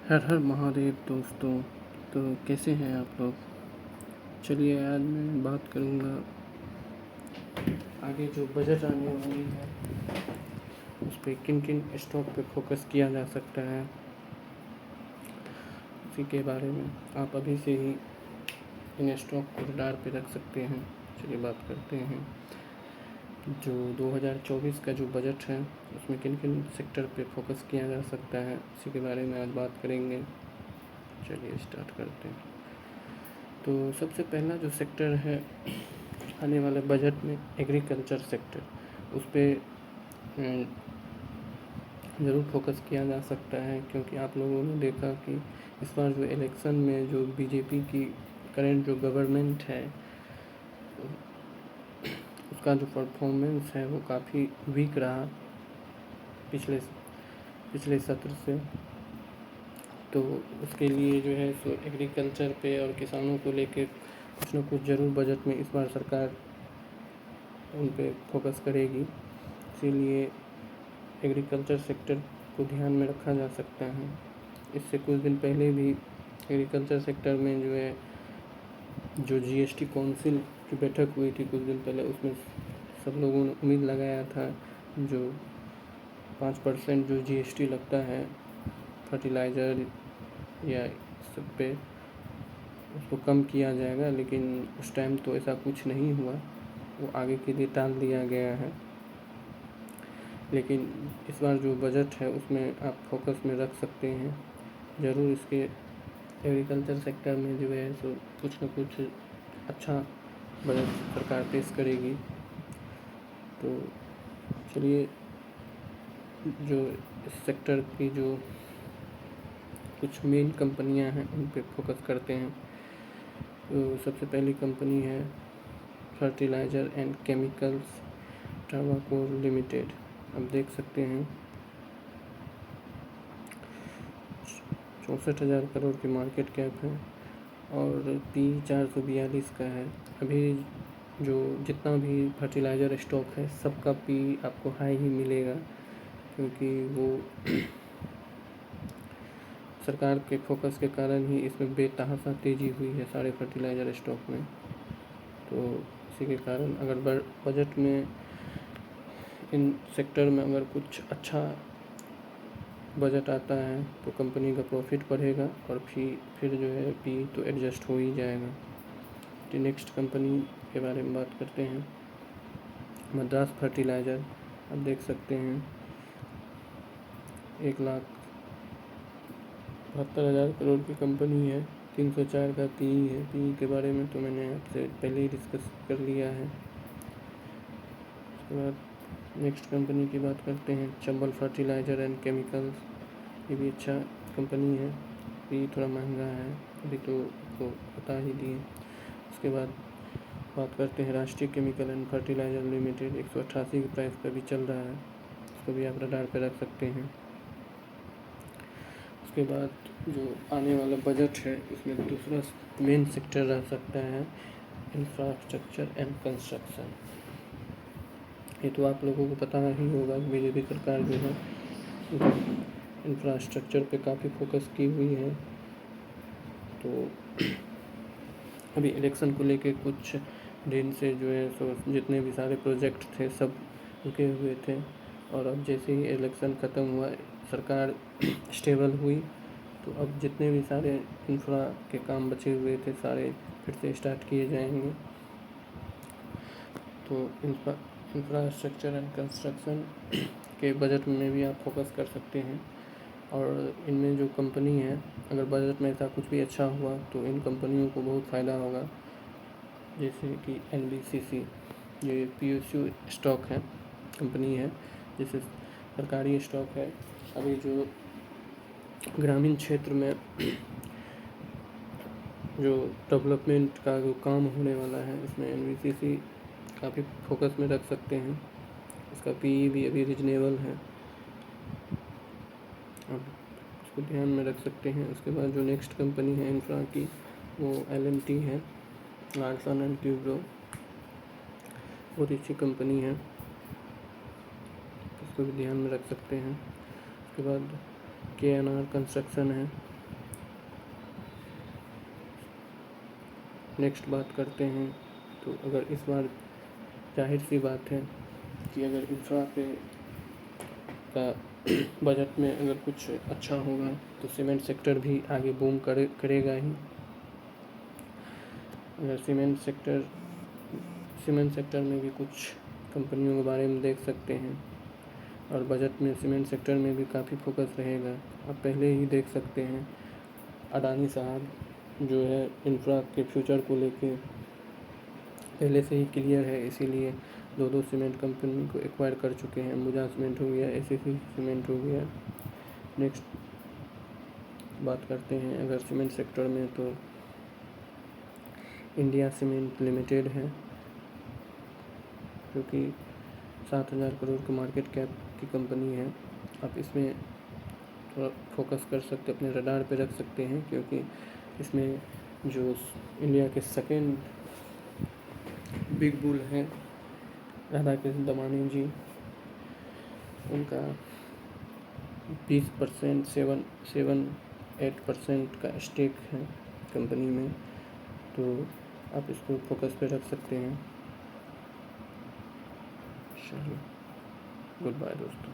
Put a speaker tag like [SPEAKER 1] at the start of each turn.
[SPEAKER 1] हर हर महादेव दोस्तों। तो कैसे हैं आप लोग। चलिए आज मैं बात करूँगा आगे जो बजट आने वाली है उस पर किन किन स्टॉक पे फोकस किया जा सकता है, उसी के बारे में आप अभी से ही इन स्टॉक को रडार पे रख सकते हैं। चलिए बात करते हैं जो 2024 का जो बजट है उसमें किन किन सेक्टर पे फोकस किया जा सकता है, इसी के बारे में आज बात करेंगे। चलिए स्टार्ट करते हैं। तो सबसे पहला जो सेक्टर है आने वाले बजट में एग्रीकल्चर सेक्टर, उस पर ज़रूर फोकस किया जा सकता है, क्योंकि आप लोगों ने देखा कि इस बार जो इलेक्शन में जो बीजेपी की करंट जो गवर्नमेंट है उसका जो परफॉर्मेंस है वो काफ़ी वीक रहा पिछले सत्र से। तो उसके लिए जो है सो एग्रीकल्चर पे और किसानों को लेके कुछ न कुछ ज़रूर बजट में इस बार सरकार उन पे फोकस करेगी, इसीलिए एग्रीकल्चर सेक्टर को ध्यान में रखा जा सकता है। इससे कुछ दिन पहले भी एग्रीकल्चर सेक्टर में जो है जो जीएसटी काउंसिल की बैठक हुई थी कुछ दिन पहले, उसमें सब लोगों ने उम्मीद लगाया था जो 5% जो जीएसटी लगता है फर्टिलाइज़र या सब पे उसको कम किया जाएगा, लेकिन उस टाइम तो ऐसा कुछ नहीं हुआ, वो आगे के लिए टाल दिया गया है। लेकिन इस बार जो बजट है उसमें आप फोकस में रख सकते हैं ज़रूर। इसके एग्रीकल्चर सेक्टर में जो है सो कुछ न कुछ अच्छा बजट सरकार पेश करेगी। तो चलिए जो इस सेक्टर की जो कुछ मेन कंपनियां हैं उन पे फोकस करते हैं। तो सबसे पहली कंपनी है फर्टिलाइज़र एंड केमिकल्स ट्रावाकोर लिमिटेड। आप देख सकते हैं 64,000 करोड़ की मार्केट कैप है और पी 442 का है। अभी जो जितना भी फर्टिलाइज़र स्टॉक है सबका पी आपको हाई ही मिलेगा, क्योंकि वो सरकार के फोकस के कारण ही इसमें बेतहाशा तेज़ी हुई है सारे फर्टिलाइज़र स्टॉक में। तो इसी के कारण अगर बजट में इन सेक्टर में अगर कुछ अच्छा बजट आता है तो कंपनी का प्रॉफिट बढ़ेगा और फिर जो है पी तो एडजस्ट हो ही जाएगा। तो नेक्स्ट कंपनी के बारे में बात करते हैं मद्रास फर्टिलाइज़र। आप देख सकते हैं 1,72,000 करोड़ की कंपनी है, 304 का पी है। पी के बारे में तो मैंने आपसे पहले ही डिस्कस कर लिया है। उसके बाद नेक्स्ट कंपनी की बात करते हैं चंबल फर्टिलाइज़र एंड केमिकल्स। ये भी अच्छा कंपनी है, ये थोड़ा महंगा है अभी तो आपको बता ही दिए। उसके बाद बात करते हैं राष्ट्रीय केमिकल एंड फर्टिलाइज़र लिमिटेड। 188 के प्राइस पर भी चल रहा है, उसको भी आप रडार पर रख सकते हैं। उसके बाद जो आने वाला बजट है उसमें दूसरा मेन सेक्टर रह सकता है इंफ्रास्ट्रक्चर एंड कंस्ट्रक्शन। ये तो आप लोगों को पता ही होगा कि बीजेपी सरकार जो है इंफ्रास्ट्रक्चर पे काफ़ी फोकस की हुई है। तो अभी इलेक्शन को लेके कुछ दिन से जो है सो जितने भी सारे प्रोजेक्ट थे सब रुके हुए थे, और अब जैसे ही इलेक्शन ख़त्म हुआ सरकार स्टेबल हुई तो अब जितने भी सारे इंफ्रा के काम बचे हुए थे सारे फिर से स्टार्ट किए जाएंगे। तो इंफ्रास्ट्रक्चर एंड कंस्ट्रक्शन के बजट में भी आप फोकस कर सकते हैं, और इनमें जो कंपनी है अगर बजट में ऐसा कुछ भी अच्छा हुआ तो इन कंपनियों को बहुत फ़ायदा होगा। जैसे कि NBCC, ये PSU स्टॉक है, कंपनी है जैसे सरकारी स्टॉक है। अभी जो ग्रामीण क्षेत्र में जो डेवलपमेंट का जो काम होने वाला है उसमें NBCC काफ़ी फोकस में रख सकते हैं। इसका PE भी अभी रिजनेबल है, आप उसको ध्यान में रख सकते हैं। उसके बाद जो नेक्स्ट कंपनी है इंफ्रा की वो LNT है, लार्सन एंड ट्यूब्रो, बहुत अच्छी कंपनी है, उसको भी ध्यान में रख सकते हैं। उसके बाद KNR कंस्ट्रक्शन है, नेक्स्ट बात करते हैं तो अगर इस बार जाहिर सी बात है कि अगर इंफ्रा पे का बजट में अगर कुछ अच्छा होगा तो सीमेंट सेक्टर भी आगे बूम करेगा ही। अगर सीमेंट सेक्टर में भी कुछ कंपनियों के बारे में देख सकते हैं और बजट में सीमेंट सेक्टर में भी काफ़ी फोकस रहेगा। आप पहले ही देख सकते हैं अडानी साहब जो है इंफ्रा के फ्यूचर को लेके पहले से ही क्लियर है, इसीलिए दो सीमेंट कंपनी को एक्वायर कर चुके हैं। अंबुजा सीमेंट हो गया, एसीसी सीमेंट हो गया। नेक्स्ट बात करते हैं अगर सीमेंट सेक्टर में तो इंडिया सीमेंट लिमिटेड है जो कि 7,000 करोड़ की मार्केट कैप की कंपनी है। आप इसमें थोड़ा फोकस कर सकते, अपने रडार पे रख सकते हैं, क्योंकि इसमें जो इंडिया के सेकेंड बिग बुल हैं राधाकृष्ण दमानी जी, उनका 20% 7-8% का स्टेक है कंपनी में, तो आप इसको फोकस पे रख सकते हैं। चलिए, गुड बाय दोस्तों।